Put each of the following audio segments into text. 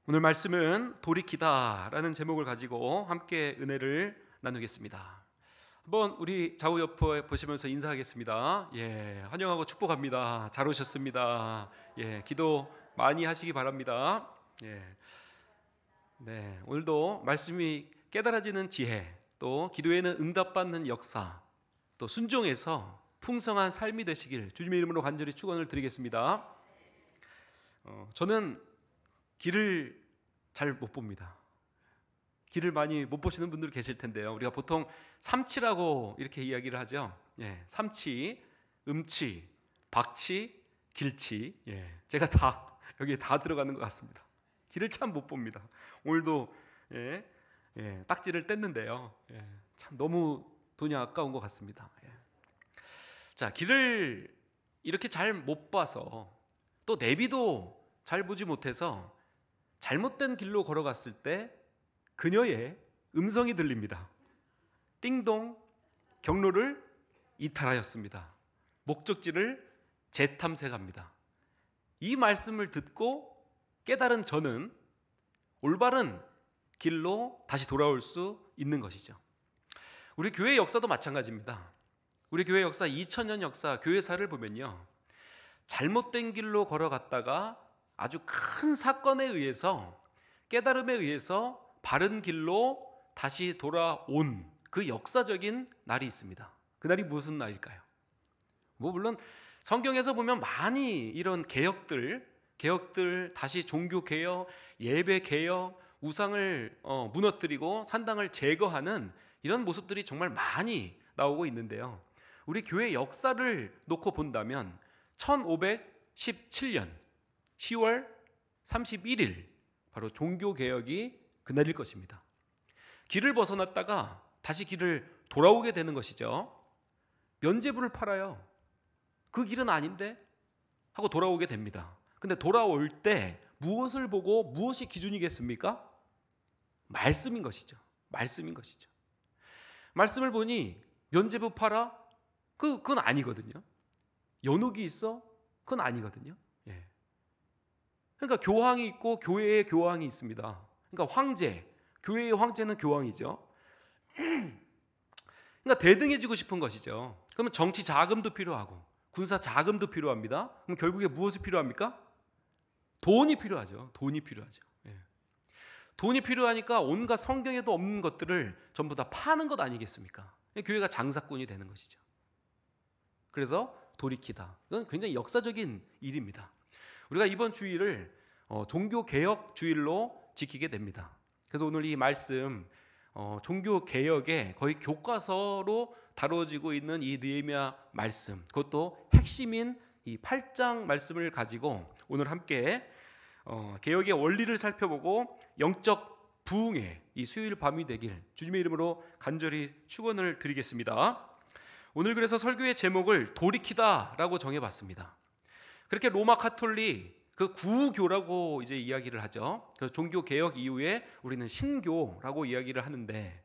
오늘 말씀은 돌이키다라는 제목을 가지고 함께 은혜를 나누겠습니다. 한번 우리 좌우 옆에 보시면서 인사하겠습니다. 환영하고 축복합니다. 잘 오셨습니다. 기도 많이 하시기 바랍니다. 오늘도 말씀이 깨달아지는 지혜, 또 기도에는 응답받는 역사, 또 순종해서 풍성한 삶이 되시길 주님의 이름으로 간절히 축원을 드리겠습니다. 저는 길을 잘 못 봅니다. 길을 많이 못 보시는 분들 계실 텐데요. 우리가 보통 삼치라고 이렇게 이야기를 하죠. 삼치, 음치, 박치, 길치. 제가 다 여기에 다 들어가는 것 같습니다. 길을 참 못 봅니다. 오늘도 딱지를 뗐는데요. 참 너무 돈이 아까운 것 같습니다. 자, 길을 이렇게 잘 못 봐서 또 내비도 잘 보지 못해서 잘못된 길로 걸어갔을 때 그녀의 음성이 들립니다. 띵동, 경로를 이탈하였습니다. 목적지를 재탐색합니다. 이 말씀을 듣고 깨달은 저는 올바른 길로 다시 돌아올 수 있는 것이죠. 우리 교회 역사도 마찬가지입니다. 우리 교회 역사 2000년 역사 교회사를 보면요, 잘못된 길로 걸어갔다가 아주 큰 사건에 의해서, 깨달음에 의해서 바른 길로 다시 돌아온 그 역사적인 날이 있습니다. 그날이 무슨 날일까요? 물론 성경에서 보면 많이 이런 개혁들 다시 종교 개혁, 예배 개혁, 우상을 무너뜨리고 산당을 제거하는 이런 모습들이 정말 많이 나오고 있는데요, 우리 교회 역사를 놓고 본다면 1517년 10월 31일 바로 종교개혁이 그날일 것입니다. 길을 벗어났다가 다시 길을 돌아오게 되는 것이죠. 면죄부를 팔아요. 그 길은 아닌데 하고 돌아오게 됩니다. 근데 돌아올 때 무엇을 보고 무엇이 기준이겠습니까? 말씀인 것이죠. 말씀인 것이죠. 말씀을 보니 면죄부 팔아? 그건 아니거든요. 연옥이 있어? 그건 아니거든요. 그러니까 교황이 있고 교회의 교황이 있습니다. 그러니까 황제, 교회의 황제는 교황이죠. 그러니까 대등해지고 싶은 것이죠. 그러면 정치 자금도 필요하고 군사 자금도 필요합니다. 그럼 결국에 무엇이 필요합니까? 돈이 필요하죠. 돈이 필요하죠. 돈이 필요하니까 온갖 성경에도 없는 것들을 전부 다 파는 것 아니겠습니까? 교회가 장사꾼이 되는 것이죠. 그래서 돌이키다. 이건 굉장히 역사적인 일입니다. 우리가 이번 주일을 종교개혁 주일로 지키게 됩니다. 그래서 오늘 이 말씀, 종교개혁의 거의 교과서로 다뤄지고 있는 이 느헤미야 말씀, 그것도 핵심인 이 8장 말씀을 가지고 오늘 함께 개혁의 원리를 살펴보고 영적 부흥의 이 수요일 밤이 되길 주님의 이름으로 간절히 축원을 드리겠습니다. 오늘 그래서 설교의 제목을 돌이키다라고 정해봤습니다. 그렇게 로마 가톨릭 그 구교라고 이제 이야기를 하죠. 그래서 종교 개혁 이후에 우리는 신교라고 이야기를 하는데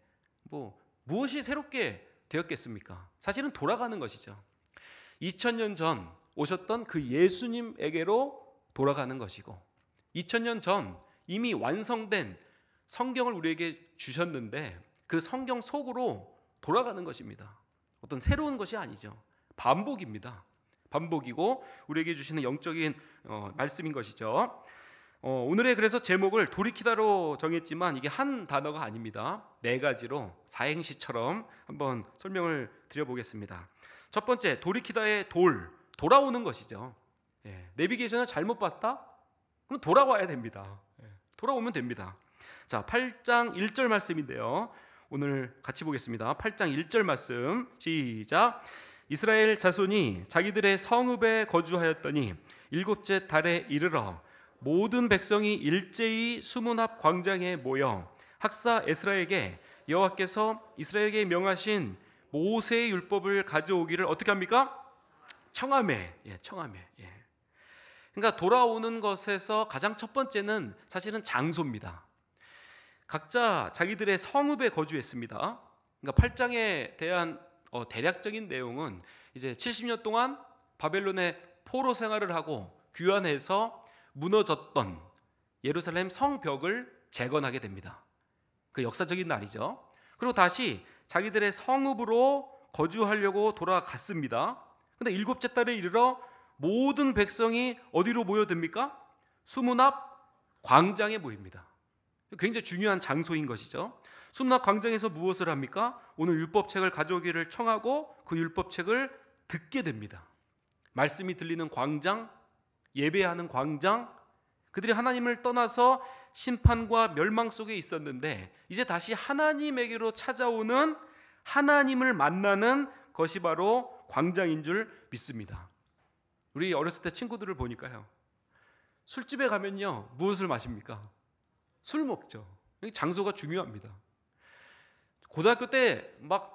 무엇이 새롭게 되었겠습니까? 사실은 돌아가는 것이죠. 2000년 전 오셨던 그 예수님에게로 돌아가는 것이고, 2000년 전 이미 완성된 성경을 우리에게 주셨는데 그 성경 속으로 돌아가는 것입니다. 어떤 새로운 것이 아니죠. 반복입니다. 반복이고 우리에게 주시는 영적인 말씀인 것이죠. 오늘의 그래서 제목을 돌이키다로 정했지만 이게 한 단어가 아닙니다. 4가지로 사행시처럼 한번 설명을 드려보겠습니다. 첫 번째, 돌이키다의 돌아오는 것이죠. 내비게이션을 잘못 봤다? 그럼 돌아와야 됩니다. 돌아오면 됩니다. 자, 8장 1절 말씀인데요, 오늘 같이 보겠습니다. 8장 1절 말씀 시작. 이스라엘 자손이 자기들의 성읍에 거주하였더니 7째 달에 이르러 모든 백성이 일제히 수문 앞 광장에 모여 학사 에스라에게 여호와께서 이스라엘에게 명하신 모세의 율법을 가져오기를 어떻게 합니까? 청하매. 청하매. 그러니까 돌아오는 것에서 가장 첫 번째는 사실은 장소입니다. 각자 자기들의 성읍에 거주했습니다. 그러니까 8장에 대한 대략적인 내용은 이제 70년 동안 바벨론의 포로 생활을 하고 귀환해서 무너졌던 예루살렘 성벽을 재건하게 됩니다. 그 역사적인 날이죠. 그리고 다시 자기들의 성읍으로 거주하려고 돌아갔습니다. 근데 일곱째 달에 이르러 모든 백성이 어디로 모여듭니까? 수문 앞 광장에 모입니다. 굉장히 중요한 장소인 것이죠. 수문 앞 광장에서 무엇을 합니까? 오늘 율법책을 가져오기를 청하고 그 율법책을 듣게 됩니다. 말씀이 들리는 광장, 예배하는 광장, 그들이 하나님을 떠나서 심판과 멸망 속에 있었는데 이제 다시 하나님에게로 찾아오는, 하나님을 만나는 것이 바로 광장인 줄 믿습니다. 우리 어렸을 때 친구들을 보니까요, 술집에 가면요 무엇을 마십니까? 술 먹죠. 장소가 중요합니다. 고등학교 때 막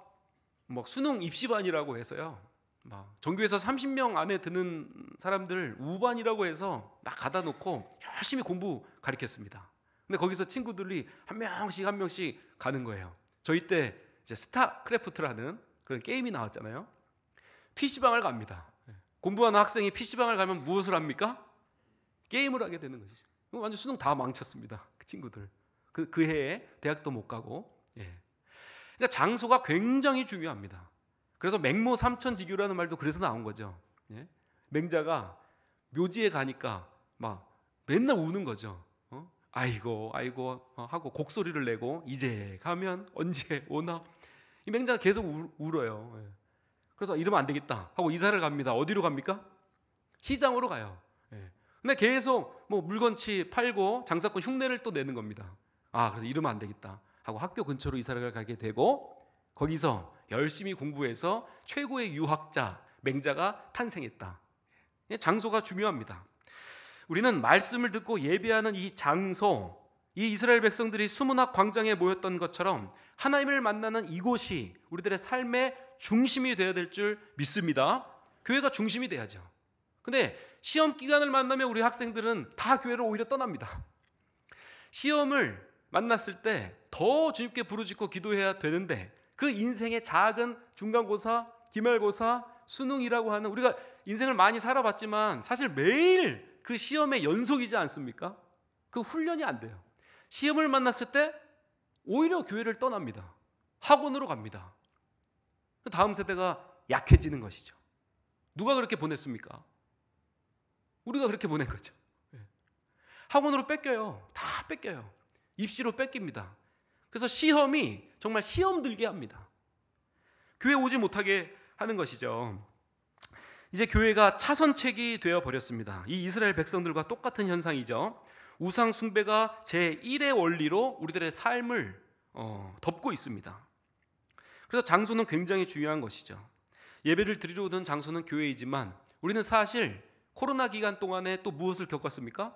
수능 입시반이라고 해서요, 막 전교에서 30명 안에 드는 사람들 우반이라고 해서 막 가다 놓고 열심히 공부 가르쳤습니다. 근데 거기서 친구들이 한 명씩 가는 거예요. 저희 때 이제 스타크래프트라는 그런 게임이 나왔잖아요. PC방을 갑니다. 공부하는 학생이 PC방을 가면 무엇을 합니까? 게임을 하게 되는 것이죠. 완전 수능 다 망쳤습니다. 그 친구들. 그 해에 대학도 못 가고. 그러니까 장소가 굉장히 중요합니다. 그래서 맹모 삼천지교라는 말도 그래서 나온 거죠. 맹자가 묘지에 가니까 막 맨날 우는 거죠. 아이고 하고 곡소리를 내고 이제 가면 언제 오나. 이 맹자가 계속 울어요. 그래서 이러면 안 되겠다 하고 이사를 갑니다. 어디로 갑니까? 시장으로 가요. 근데 계속 물건치 팔고 장사꾼 흉내를 또 내는 겁니다. 그래서 이러면 안 되겠다 하고 학교 근처로 이사를 가게 되고, 거기서 열심히 공부해서 최고의 유학자 맹자가 탄생했다. 장소가 중요합니다. 우리는 말씀을 듣고 예배하는 이 장소, 이 이스라엘 백성들이 수문 앞 광장에 모였던 것처럼 하나님을 만나는 이곳이 우리들의 삶의 중심이 되어야 될 줄 믿습니다. 교회가 중심이 돼야죠. 근데 시험 기간을 만나면 우리 학생들은 다 교회를 오히려 떠납니다. 시험을 만났을 때 더 주님께 부르짖고 기도해야 되는데, 그 인생의 작은 중간고사, 기말고사, 수능이라고 하는, 우리가 인생을 많이 살아봤지만 사실 매일 그 시험의 연속이지 않습니까? 그 훈련이 안 돼요. 시험을 만났을 때 오히려 교회를 떠납니다. 학원으로 갑니다. 다음 세대가 약해지는 것이죠. 누가 그렇게 보냈습니까? 우리가 그렇게 보낸 거죠. 학원으로 뺏겨요. 다 뺏겨요. 입시로 뺏깁니다. 그래서 시험이 정말 시험 들게 합니다. 교회 오지 못하게 하는 것이죠. 이제 교회가 차선책이 되어 버렸습니다. 이 이스라엘 백성들과 똑같은 현상이죠. 우상 숭배가 제1의 원리로 우리들의 삶을 덮고 있습니다. 그래서 장소는 굉장히 중요한 것이죠. 예배를 드리러 오는 장소는 교회이지만 우리는 사실 코로나 기간 동안에 또 무엇을 겪었습니까?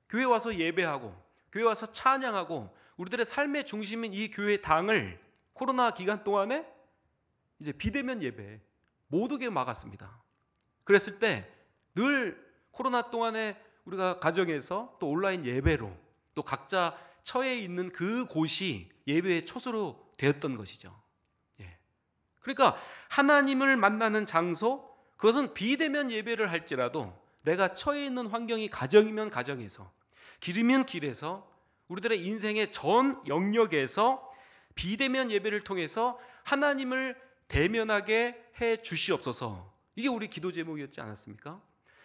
교회 와서 예배하고 교회 와서 찬양하고 우리들의 삶의 중심인 이 교회 당을 코로나 기간 동안에 이제 비대면 예배 모두게 막았습니다. 그랬을 때 늘 코로나 동안에 우리가 가정에서 또 온라인 예배로 또 각자 처해 있는 그 곳이 예배의 초소로 되었던 것이죠. 그러니까 하나님을 만나는 장소, 그것은 비대면 예배를 할지라도 내가 처해 있는 환경이 가정이면 가정에서, 길이면 길에서, 우리들의 인생의 전 영역에서 비대면 예배를 통해서 하나님을 대면하게 해 주시옵소서. 이게 우리 기도 제목이었지 않았습니까?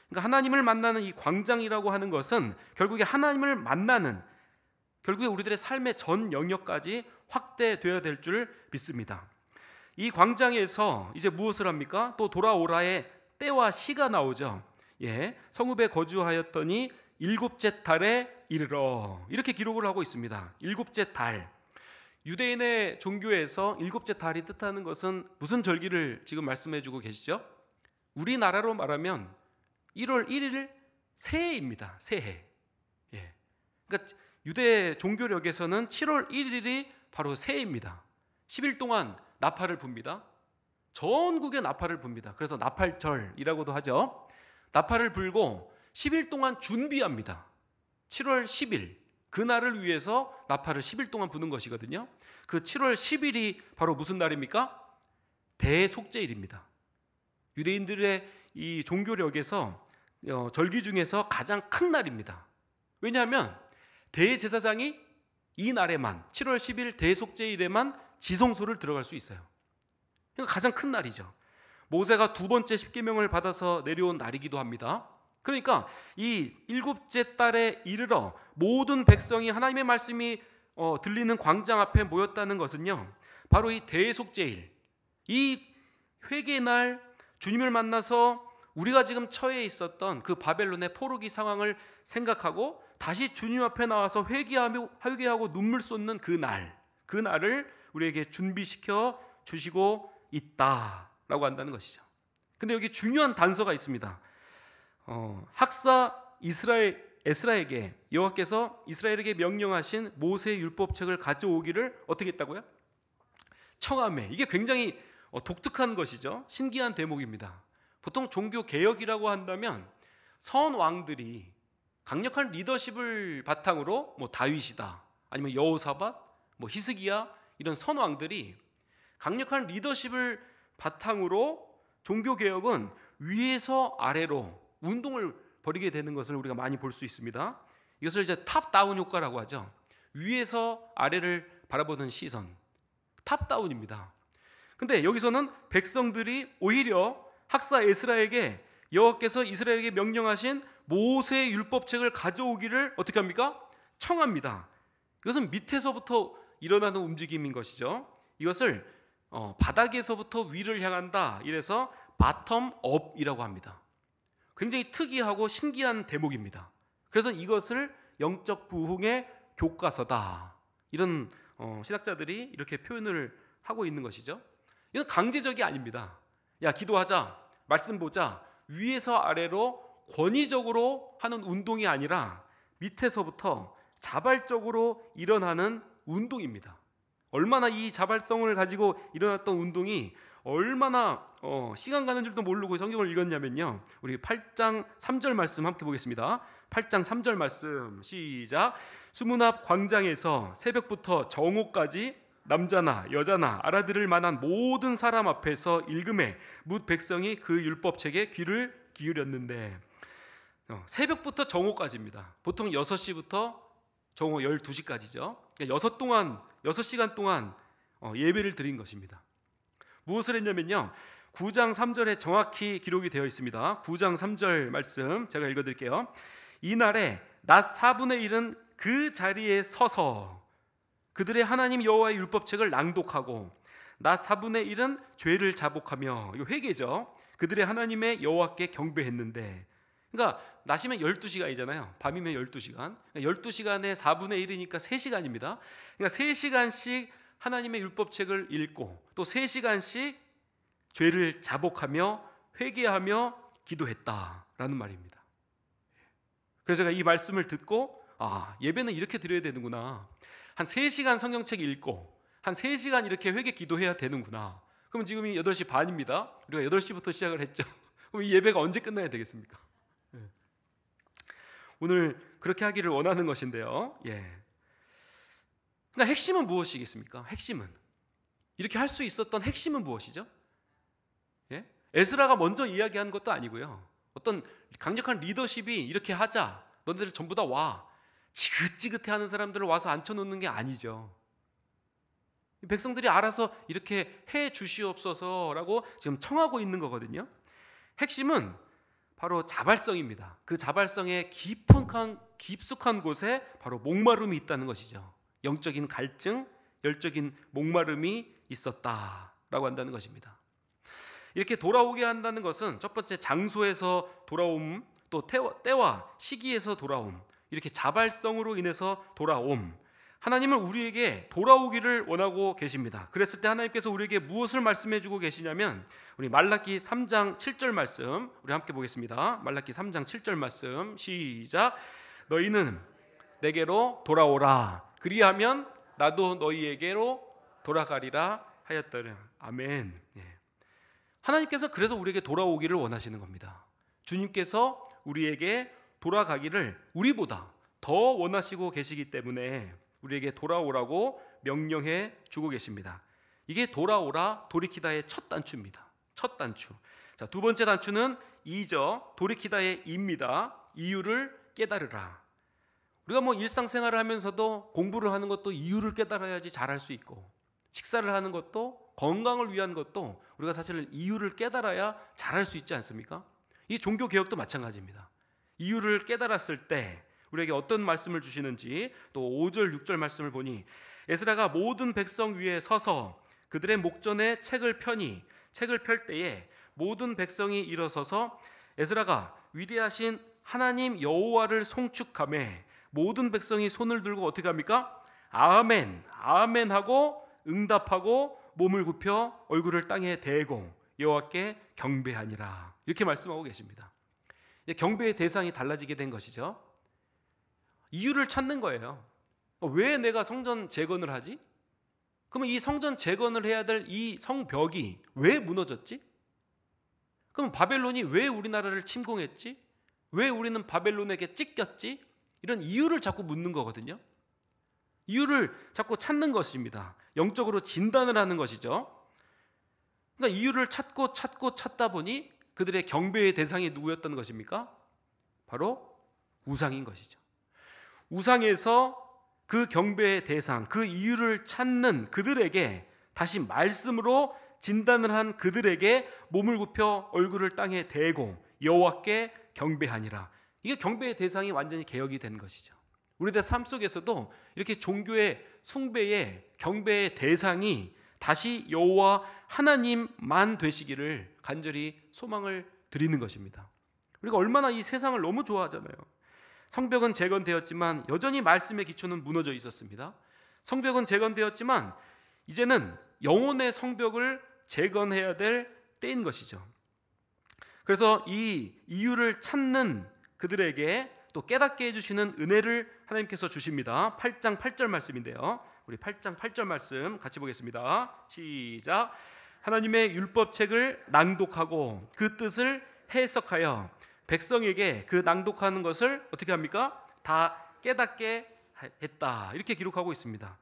그러니까 하나님을 만나는 이 광장이라고 하는 것은 결국에 하나님을 만나는, 결국에 우리들의 삶의 전 영역까지 확대되어야 될 줄 믿습니다. 이 광장에서 이제 무엇을 합니까? 또 돌아오라의 때와 시가 나오죠. 성읍에 거주하였더니 일곱째 달에 이르러, 이렇게 기록을 하고 있습니다. 일곱째 달. 유대인의 종교에서 일곱째 달이 뜻하는 것은 무슨 절기를 지금 말씀해주고 계시죠? 우리나라로 말하면 1월 1일 새해입니다. 새해. 그러니까 유대 종교력에서는 7월 1일이 바로 새해입니다. 10일 동안 나팔을 붑니다. 전국에 나팔을 붑니다. 그래서 나팔절이라고도 하죠. 나팔을 불고 10일 동안 준비합니다. 7월 10일 그날을 위해서 나팔을 10일 동안 부는 것이거든요. 그 7월 10일이 바로 무슨 날입니까? 대속죄일입니다. 유대인들의 이 종교력에서 절기 중에서 가장 큰 날입니다. 왜냐하면 대제사장이 이 날에만 7월 10일 대속죄일에만 지성소를 들어갈 수 있어요. 그러니까 가장 큰 날이죠. 모세가 두 번째 십계명을 받아서 내려온 날이기도 합니다. 그러니까 이 일곱째 달에 이르러 모든 백성이 하나님의 말씀이 들리는 광장 앞에 모였다는 것은요, 바로 이 대속죄일, 이 회개의 날, 주님을 만나서 우리가 지금 처해 있었던 그 바벨론의 포로기 상황을 생각하고 다시 주님 앞에 나와서 회개하고 눈물 쏟는 그 날을 우리에게 준비시켜 주시고 있다라고 한다는 것이죠. 근데 여기 중요한 단서가 있습니다. 학사 에스라에게 여호와께서 이스라엘에게 명령하신 모세의 율법책을 가져오기를 어떻게 했다고요? 청하매. 이게 굉장히 독특한 것이죠. 신기한 대목입니다. 보통 종교 개혁이라고 한다면 선 왕들이 강력한 리더십을 바탕으로 다윗이다, 아니면 여호사밧, 히스기야, 이런 선 왕들이 강력한 리더십을 바탕으로 종교 개혁은 위에서 아래로 운동을 벌이게 되는 것을 우리가 많이 볼 수 있습니다. 이것을 이제 탑다운 효과라고 하죠. 위에서 아래를 바라보는 시선, 탑다운입니다. 근데 여기서는 백성들이 오히려 학사 에스라에게 여호와께서 이스라엘에게 명령하신 모세의 율법책을 가져오기를 어떻게 합니까? 청합니다. 이것은 밑에서부터 일어나는 움직임인 것이죠. 이것을 바닥에서부터 위를 향한다, 이래서 바텀업이라고 합니다. 굉장히 특이하고 신기한 대목입니다. 그래서 이것을 영적 부흥의 교과서다, 이런 신학자들이 이렇게 표현을 하고 있는 것이죠. 이건 강제적이 아닙니다. 야, 기도하자, 말씀 보자, 위에서 아래로 권위적으로 하는 운동이 아니라 밑에서부터 자발적으로 일어나는 운동입니다. 얼마나 이 자발성을 가지고 일어났던 운동이 얼마나 시간 가는 줄도 모르고 성경을 읽었냐면요, 우리 8장 3절 말씀 함께 보겠습니다. 8장 3절 말씀 시작. 수문 앞 광장에서 새벽부터 정오까지 남자나 여자나 알아들을 만한 모든 사람 앞에서 읽음에 뭇 백성이 그 율법책에 귀를 기울였는데, 새벽부터 정오까지입니다. 보통 6시부터 정오 12시까지죠. 그러니까 6시간 동안 예배를 드린 것입니다. 무엇을 했냐면요, 9장 3절에 정확히 기록이 되어 있습니다. 9장 3절 말씀 제가 읽어드릴게요. 이날에 낮 4분의 1은 그 자리에 서서 그들의 하나님 여호와의 율법책을 낭독하고 낮 4분의 1은 죄를 자복하며, 이거 회개죠. 그들의 하나님의 여호와께 경배했는데, 그러니까 낮이면 12시간이잖아요. 밤이면 12시간. 12시간에 4분의 1이니까 3시간입니다. 그러니까 3시간씩 하나님의 율법책을 읽고 또 3시간씩 죄를 자복하며 회개하며 기도했다라는 말입니다. 그래서 제가 이 말씀을 듣고 예배는 이렇게 드려야 되는구나. 한 3시간 성경책 읽고 한 3시간 이렇게 회개 기도해야 되는구나. 그럼 지금이 8시 반입니다. 우리가 8시부터 시작을 했죠. 그럼 이 예배가 언제 끝나야 되겠습니까? 오늘 그렇게 하기를 원하는 것인데요. 그러니까 핵심은 무엇이겠습니까? 핵심은, 이렇게 할 수 있었던 핵심은 무엇이죠? 에스라가 먼저 이야기한 것도 아니고요, 어떤 강력한 리더십이 이렇게 하자, 너네들 전부 다 와, 지긋지긋해하는 사람들을 와서 앉혀놓는 게 아니죠. 백성들이 알아서 이렇게 해 주시옵소서라고 지금 청하고 있는 거거든요. 핵심은 바로 자발성입니다. 그 자발성의 깊숙한 곳에 바로 목마름이 있다는 것이죠. 영적인 갈증, 열적인 목마름이 있었다라고 한다는 것입니다. 이렇게 돌아오게 한다는 것은 첫 번째 장소에서 돌아옴, 또 때와 시기에서 돌아옴, 이렇게 자발성으로 인해서 돌아옴. 하나님은 우리에게 돌아오기를 원하고 계십니다. 그랬을 때 하나님께서 우리에게 무엇을 말씀해 주고 계시냐면, 우리 말라기 3장 7절 말씀 우리 함께 보겠습니다. 말라기 3장 7절 말씀 시작. 너희는 내게로 돌아오라, 그리하면 나도 너희에게로 돌아가리라 하였더라. 아멘. 하나님께서 그래서 우리에게 돌아오기를 원하시는 겁니다. 주님께서 우리에게 돌아가기를 우리보다 더 원하시고 계시기 때문에 우리에게 돌아오라고 명령해 주고 계십니다. 이게 돌아오라 돌이키다의 첫 단추입니다. 첫 단추. 자, 두 번째 단추는 2절 돌이키다의 입니다. 이유를 깨달으라. 우리가 뭐 일상생활을 하면서도 공부를 하는 것도 이유를 깨달아야지 잘할 수 있고, 식사를 하는 것도 건강을 위한 것도 우리가 사실 이유를 깨달아야 잘할 수 있지 않습니까? 이 종교 개혁도 마찬가지입니다. 이유를 깨달았을 때 우리에게 어떤 말씀을 주시는지, 또 5절 6절 말씀을 보니 에스라가 모든 백성 위에 서서 그들의 목전에 책을 펴니 책을 펼 때에 모든 백성이 일어서서 에스라가 위대하신 하나님 여호와를 송축하매 모든 백성이 손을 들고 어떻게 합니까? 아멘 아멘 하고 응답하고 몸을 굽혀 얼굴을 땅에 대고 여호와께 경배하니라, 이렇게 말씀하고 계십니다. 경배의 대상이 달라지게 된 것이죠. 이유를 찾는 거예요. 왜 내가 성전 재건을 하지? 그러면 이 성전 재건을 해야 될 이 성벽이 왜 무너졌지? 그럼 바벨론이 왜 우리나라를 침공했지? 왜 우리는 바벨론에게 찢겼지? 이런 이유를 자꾸 묻는 거거든요. 이유를 자꾸 찾는 것입니다. 영적으로 진단을 하는 것이죠. 그러니까 이유를 찾다 보니 그들의 경배의 대상이 누구였던 것입니까? 바로 우상인 것이죠. 우상에서 그 경배의 대상, 그 이유를 찾는 그들에게, 다시 말씀으로 진단을 한 그들에게 몸을 굽혀 얼굴을 땅에 대고 여호와께 경배하니라. 이게 경배의 대상이 완전히 개혁이 된 것이죠. 우리들 삶 속에서도 이렇게 종교의 숭배의 경배의 대상이 다시 여호와 하나님만 되시기를 간절히 소망을 드리는 것입니다. 우리가 얼마나 이 세상을 너무 좋아하잖아요. 성벽은 재건되었지만 여전히 말씀의 기초는 무너져 있었습니다. 성벽은 재건되었지만 이제는 영혼의 성벽을 재건해야 될 때인 것이죠. 그래서 이 이유를 찾는 그들에게 또 깨닫게 해주시는 은혜를 하나님께서 주십니다. 8장 8절 말씀인데요, 우리 8장 8절 말씀 같이 보겠습니다. 시작. 하나님의 율법책을 낭독하고 그 뜻을 해석하여 백성에게 그 낭독하는 것을 어떻게 합니까? 다 깨닫게 했다, 이렇게 기록하고 있습니다.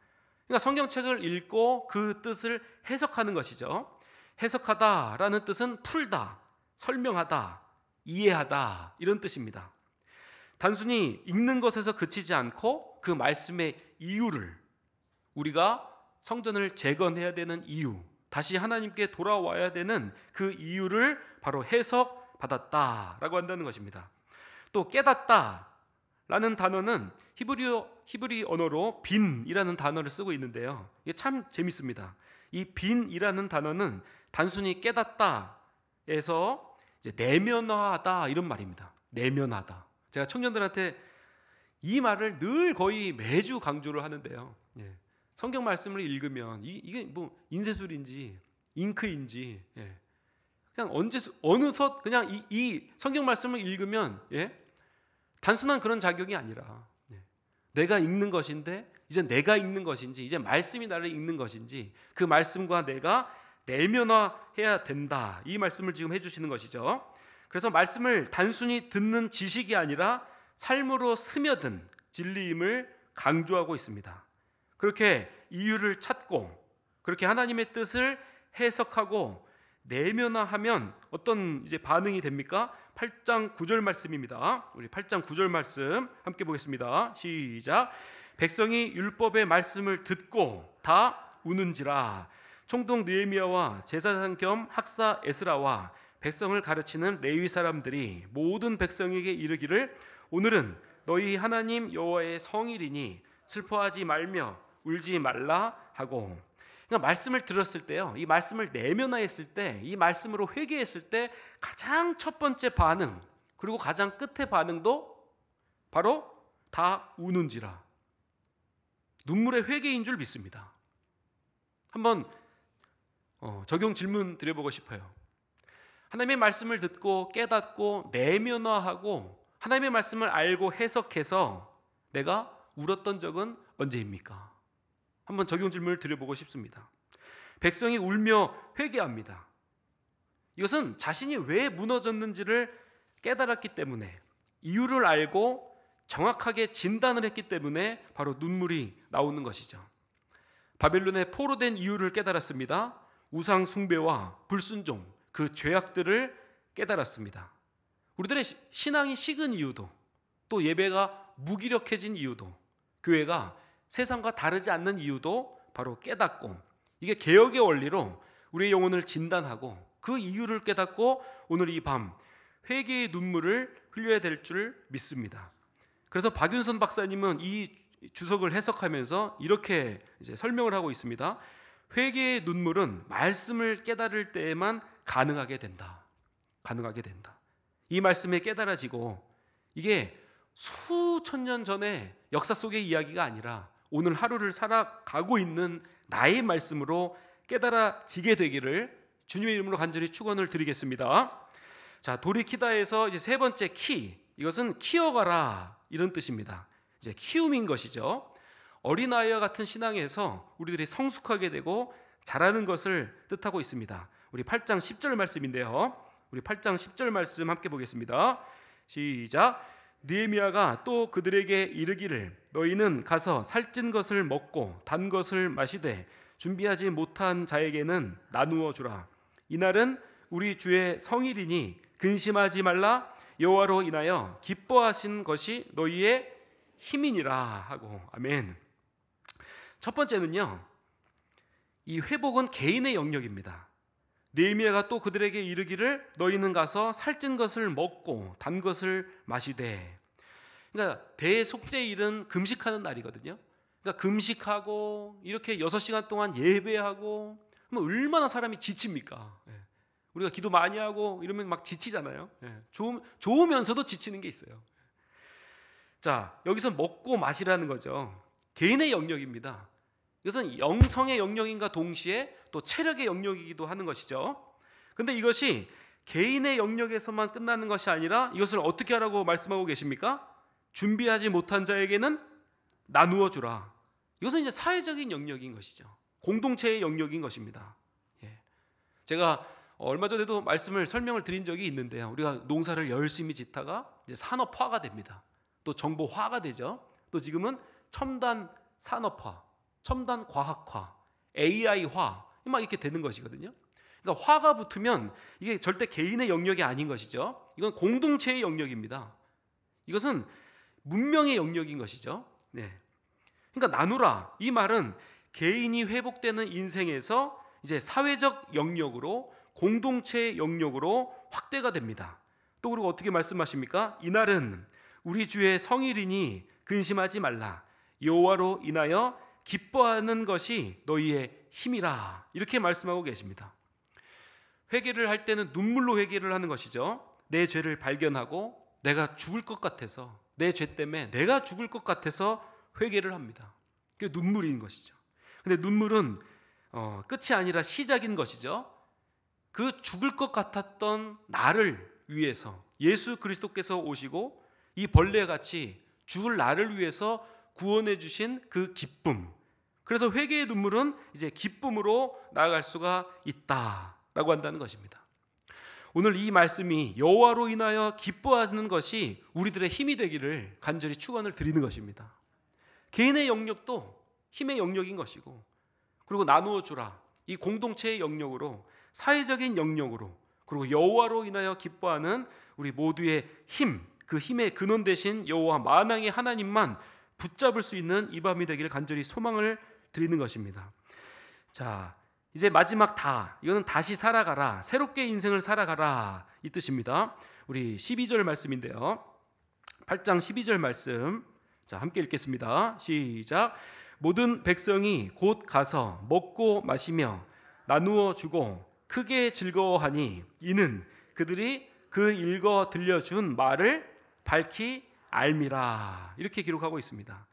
그러니까 성경책을 읽고 그 뜻을 해석하는 것이죠. 해석하다라는 뜻은 풀다, 설명하다, 이해하다, 이런 뜻입니다. 단순히 읽는 것에서 그치지 않고 그 말씀의 이유를, 우리가 성전을 재건해야 되는 이유, 다시 하나님께 돌아와야 되는 그 이유를 바로 해석받았다라고 한다는 것입니다. 또 깨닫다라는 단어는 히브리 언어로 빈이라는 단어를 쓰고 있는데요, 이게 참 재밌습니다. 이 빈이라는 단어는 단순히 깨닫다에서 이제 내면화하다, 이런 말입니다. 내면하다. 제가 청년들한테 이 말을 늘 거의 매주 강조를 하는데요. 성경 말씀을 읽으면 이게 뭐 인쇄술인지 잉크인지, 그냥 어느덧 그냥 이 성경 말씀을 읽으면 단순한 그런 자격이 아니라 내가 읽는 것인데 이제 내가 읽는 것인지, 이제 말씀이 나를 읽는 것인지, 그 말씀과 내가 내면화해야 된다, 이 말씀을 지금 해주시는 것이죠. 그래서 말씀을 단순히 듣는 지식이 아니라 삶으로 스며든 진리임을 강조하고 있습니다. 그렇게 이유를 찾고 그렇게 하나님의 뜻을 해석하고 내면화하면 어떤 이제 반응이 됩니까? 8장 9절 말씀입니다. 우리 8장 9절 말씀 함께 보겠습니다. 시작. 백성이 율법의 말씀을 듣고 다 우는지라. 총독 느헤미야와 제사장 겸 학사 에스라와 백성을 가르치는 레위 사람들이 모든 백성에게 이르기를 오늘은 너희 하나님 여호와의 성일이니 슬퍼하지 말며 울지 말라 하고. 그러니까 말씀을 들었을 때요, 이 말씀을 내면화했을 때, 이 말씀으로 회개했을 때 가장 첫 번째 반응, 그리고 가장 끝의 반응도 바로 다 우는지라, 눈물의 회개인 줄 믿습니다. 한번 적용 질문 드려보고 싶어요. 하나님의 말씀을 듣고 깨닫고 내면화하고 하나님의 말씀을 알고 해석해서 내가 울었던 적은 언제입니까? 한번 적용 질문을 드려보고 싶습니다. 백성이 울며 회개합니다. 이것은 자신이 왜 무너졌는지를 깨달았기 때문에, 이유를 알고 정확하게 진단을 했기 때문에 바로 눈물이 나오는 것이죠. 바벨론의 포로된 이유를 깨달았습니다. 우상 숭배와 불순종, 그 죄악들을 깨달았습니다. 우리들의 신앙이 식은 이유도, 또 예배가 무기력해진 이유도, 교회가 세상과 다르지 않는 이유도 바로 깨닫고, 이게 개혁의 원리로 우리의 영혼을 진단하고 그 이유를 깨닫고 오늘 이 밤 회개의 눈물을 흘려야 될 줄 믿습니다. 그래서 박윤선 박사님은 이 주석을 해석하면서 이렇게 이제 설명을 하고 있습니다. 회개의 눈물은 말씀을 깨달을 때에만 가능하게 된다. 가능하게 된다. 이 말씀에 깨달아지고, 이게 수천 년 전에 역사 속의 이야기가 아니라 오늘 하루를 살아가고 있는 나의 말씀으로 깨달아지게 되기를 주님의 이름으로 간절히 축원을 드리겠습니다. 자, 돌이키다에서 이제 세 번째 키, 이것은 키워가라 이런 뜻입니다. 이제 키움인 것이죠. 어린아이와 같은 신앙에서 우리들이 성숙하게 되고 자라는 것을 뜻하고 있습니다. 우리 8장 10절 말씀인데요. 우리 8장 10절 말씀 함께 보겠습니다. 시작. 느헤미야가 또 그들에게 이르기를 너희는 가서 살찐 것을 먹고 단 것을 마시되 준비하지 못한 자에게는 나누어 주라. 이날은 우리 주의 성일이니 근심하지 말라. 여호와로 인하여 기뻐하신 것이 너희의 힘이니라 하고. 아멘. 첫 번째는요, 이 회복은 개인의 영역입니다. 느헤미야가 또 그들에게 이르기를 너희는 가서 살찐 것을 먹고 단 것을 마시되. 그러니까 대속죄일은 금식하는 날이거든요. 그러니까 금식하고 이렇게 6시간 동안 예배하고 그러면 얼마나 사람이 지칩니까? 우리가 기도 많이 하고 이러면 막 지치잖아요. 좋으면서도 지치는 게 있어요. 자, 여기서 먹고 마시라는 거죠. 개인의 영역입니다. 이것은 영성의 영역인가 동시에 또 체력의 영역이기도 하는 것이죠. 근데 이것이 개인의 영역에서만 끝나는 것이 아니라 이것을 어떻게 하라고 말씀하고 계십니까? 준비하지 못한 자에게는 나누어 주라. 이것은 이제 사회적인 영역인 것이죠. 공동체의 영역인 것입니다. 제가 얼마 전에도 설명을 드린 적이 있는데요. 우리가 농사를 열심히 짓다가 이제 산업화가 됩니다. 또 정보화가 되죠. 또 지금은 첨단 산업화, 첨단 과학화, AI화 막 이렇게 되는 것이거든요. 그러니까 화가 붙으면 이게 절대 개인의 영역이 아닌 것이죠. 이건 공동체의 영역입니다. 이것은 문명의 영역인 것이죠. 그러니까 나누라, 이 말은 개인이 회복되는 인생에서 이제 사회적 영역으로, 공동체의 영역으로 확대가 됩니다. 또 그리고 어떻게 말씀하십니까? 이날은 우리 주의 성일이니 근심하지 말라. 여호와로 인하여 기뻐하는 것이 너희의 힘이라. 이렇게 말씀하고 계십니다. 회개를 할 때는 눈물로 회개를 하는 것이죠. 내 죄를 발견하고 내가 죽을 것 같아서, 내 죄 때문에 내가 죽을 것 같아서 회개를 합니다. 그게 눈물인 것이죠. 근데 눈물은 끝이 아니라 시작인 것이죠. 그 죽을 것 같았던 나를 위해서 예수 그리스도께서 오시고 이 벌레같이 죽을 나를 위해서 구원해 주신 그 기쁨. 그래서 회개의 눈물은 이제 기쁨으로 나아갈 수가 있다라고 한다는 것입니다. 오늘 이 말씀이 여호와로 인하여 기뻐하는 것이 우리들의 힘이 되기를 간절히 축원을 드리는 것입니다. 개인의 영역도 힘의 영역인 것이고, 그리고 나누어 주라, 이 공동체의 영역으로, 사회적인 영역으로, 그리고 여호와로 인하여 기뻐하는 우리 모두의 힘, 그 힘의 근원 되신 여호와 만왕의 하나님만 붙잡을 수 있는 이 밤이 되기를 간절히 소망을 드리는 것입니다. 자, 이제 마지막 이거는 다시 살아가라, 새롭게 인생을 살아가라 이 뜻입니다. 우리 12절 말씀인데요. 8장 12절 말씀, 자, 함께 읽겠습니다. 시작. 모든 백성이 곧 가서 먹고 마시며 나누어 주고 크게 즐거워하니 이는 그들이 그 읽어 들려준 말을 밝히 알미라. 이렇게 기록하고 있습니다.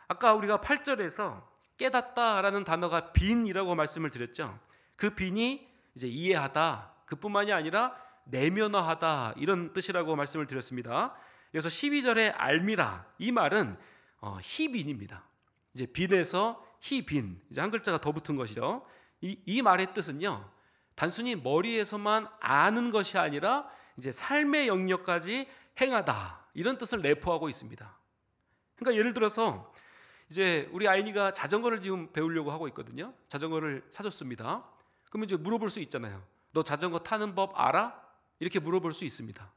아까 우리가 8절에서 깨닫다라는 단어가 빈이라고 말씀을 드렸죠. 그 빈이 이제 이해하다, 그뿐만이 아니라 내면화하다 이런 뜻이라고 말씀을 드렸습니다. 그래서 12절에 알미라, 이 말은 희빈입니다. 이제 빈에서 희빈, 이제 한 글자가 더 붙은 것이죠. 이 말의 뜻은요, 단순히 머리에서만 아는 것이 아니라 이제 삶의 영역까지 행하다, 이런 뜻을 내포하고 있습니다. 그러니까 예를 들어서 이제 우리 아이니가 자전거를 지금 배우려고 하고 있거든요. 자전거를 사줬습니다. 그러면 이제 물어볼 수 있잖아요. 너 자전거 타는 법 알아? 이렇게 물어볼 수 있습니다.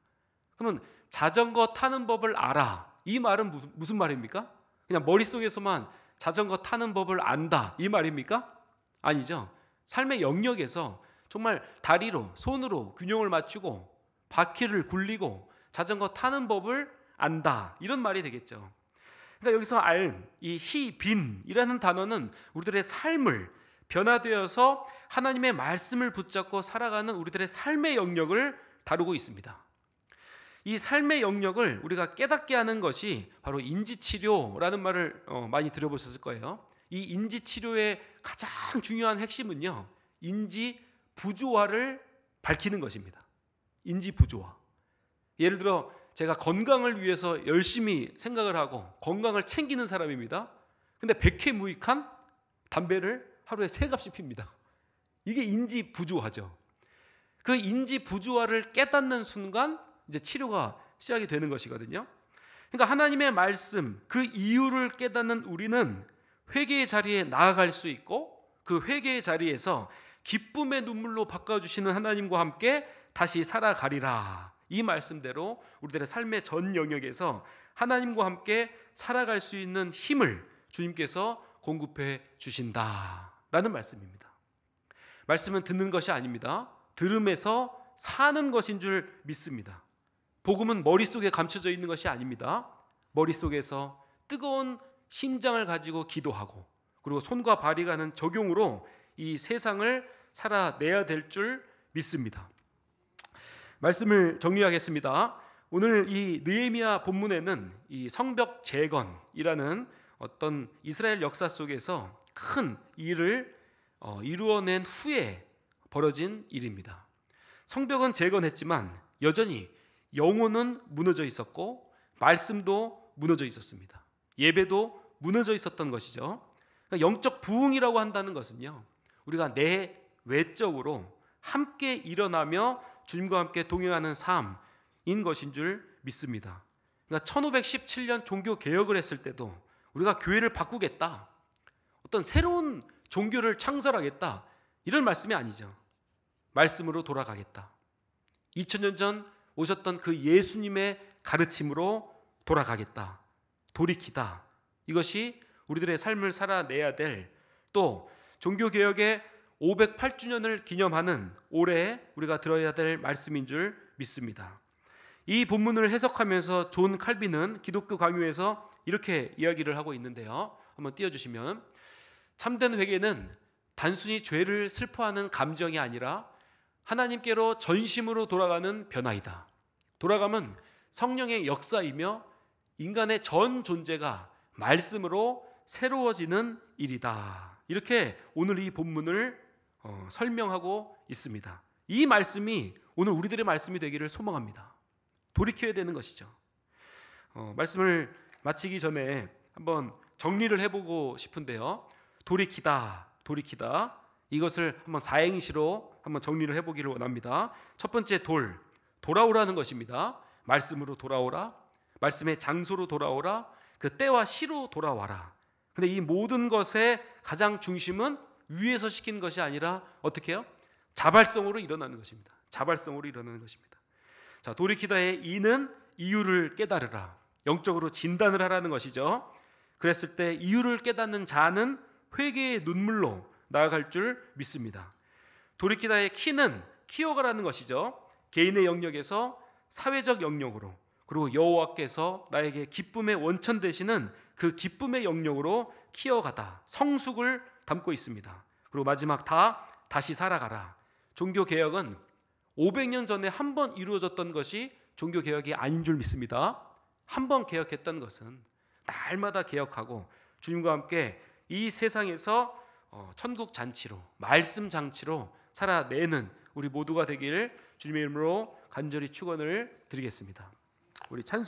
그러면 자전거 타는 법을 알아, 이 말은 무슨 말입니까? 그냥 머릿속에서만 자전거 타는 법을 안다 이 말입니까? 아니죠. 삶의 영역에서 정말 다리로 손으로 균형을 맞추고 바퀴를 굴리고 자전거 타는 법을 안다 이런 말이 되겠죠. 그러니까 여기서 이 히빈이라는 단어는 우리들의 삶을 변화되어서 하나님의 말씀을 붙잡고 살아가는 우리들의 삶의 영역을 다루고 있습니다. 이 삶의 영역을 우리가 깨닫게 하는 것이 바로 인지치료라는 말을 많이 들어보셨을 거예요. 이 인지치료의 가장 중요한 핵심은요, 인지부조화를 밝히는 것입니다. 인지부조화. 예를 들어 제가 건강을 위해서 열심히 생각을 하고 건강을 챙기는 사람입니다. 근데 백해무익한 담배를 하루에 3갑씩 핍니다. 이게 인지부조화죠. 그 인지부조화를 깨닫는 순간 이제 치료가 시작이 되는 것이거든요. 그러니까 하나님의 말씀, 그 이유를 깨닫는 우리는 회개의 자리에 나아갈 수 있고 그 회개의 자리에서 기쁨의 눈물로 바꿔주시는 하나님과 함께 다시 살아가리라. 이 말씀대로 우리들의 삶의 전 영역에서 하나님과 함께 살아갈 수 있는 힘을 주님께서 공급해 주신다라는 말씀입니다. 말씀은 듣는 것이 아닙니다. 들음에서 사는 것인 줄 믿습니다. 복음은 머릿속에 감춰져 있는 것이 아닙니다. 머릿속에서 뜨거운 심장을 가지고 기도하고 그리고 손과 발이 가는 적용으로 이 세상을 살아내야 될 줄 믿습니다. 말씀을 정리하겠습니다. 오늘 이 느헤미야 본문에는 이 성벽 재건이라는 어떤 이스라엘 역사 속에서 큰 일을 이루어낸 후에 벌어진 일입니다. 성벽은 재건했지만 여전히 영혼은 무너져 있었고 말씀도 무너져 있었습니다. 예배도 무너져 있었던 것이죠. 그러니까 영적 부흥이라고 한다는 것은요, 우리가 내외적으로 함께 일어나며 주님과 함께 동행하는 삶인 것인 줄 믿습니다. 그러니까 1517년 종교 개혁을 했을 때도 우리가 교회를 바꾸겠다, 어떤 새로운 종교를 창설하겠다 이런 말씀이 아니죠. 말씀으로 돌아가겠다. 2000년 전 오셨던 그 예수님의 가르침으로 돌아가겠다, 돌이키다. 이것이 우리들의 삶을 살아내야 될, 또 종교개혁의 508주년을 기념하는 올해 우리가 들어야 될 말씀인 줄 믿습니다. 이 본문을 해석하면서 존 칼빈은 기독교 강요에서 이렇게 이야기를 하고 있는데요. 한번 띄워주시면, 참된 회개는 단순히 죄를 슬퍼하는 감정이 아니라 하나님께로 전심으로 돌아가는 변화이다. 돌아감은 성령의 역사이며 인간의 전 존재가 말씀으로 새로워지는 일이다. 이렇게 오늘 이 본문을 설명하고 있습니다. 이 말씀이 오늘 우리들의 말씀이 되기를 소망합니다. 돌이켜야 되는 것이죠. 말씀을 마치기 전에 한번 정리를 해보고 싶은데요. 돌이키다. 이것을 한번 사행시로 한번 정리를 해보기를 원합니다. 첫 번째 돌아오라는 것입니다. 말씀으로 돌아오라. 말씀의 장소로 돌아오라. 그 때와 시로 돌아와라. 근데 이 모든 것의 가장 중심은 위에서 시킨 것이 아니라 어떻게 해요? 자발성으로 일어나는 것입니다. 자발성으로 일어나는 것입니다. 자, 돌이키다의 이는 이유를 깨달으라. 영적으로 진단을 하라는 것이죠. 그랬을 때 이유를 깨닫는 자는 회개의 눈물로 나아갈 줄 믿습니다. 돌이키다의 키는 키워가라는 것이죠. 개인의 영역에서 사회적 영역으로, 그리고 여호와께서 나에게 기쁨의 원천 되시는 그 기쁨의 영역으로 키워가다. 성숙을 담고 있습니다. 그리고 마지막 다시 살아가라. 종교개혁은 500년 전에 한 번 이루어졌던 것이 종교개혁이 아닌 줄 믿습니다. 한 번 개혁했던 것은 날마다 개혁하고 주님과 함께 이 세상에서 천국 잔치로, 말씀 잔치로 살아내는 우리 모두가 되기를 주님의 이름으로 간절히 축원을 드리겠습니다. 우리 찬송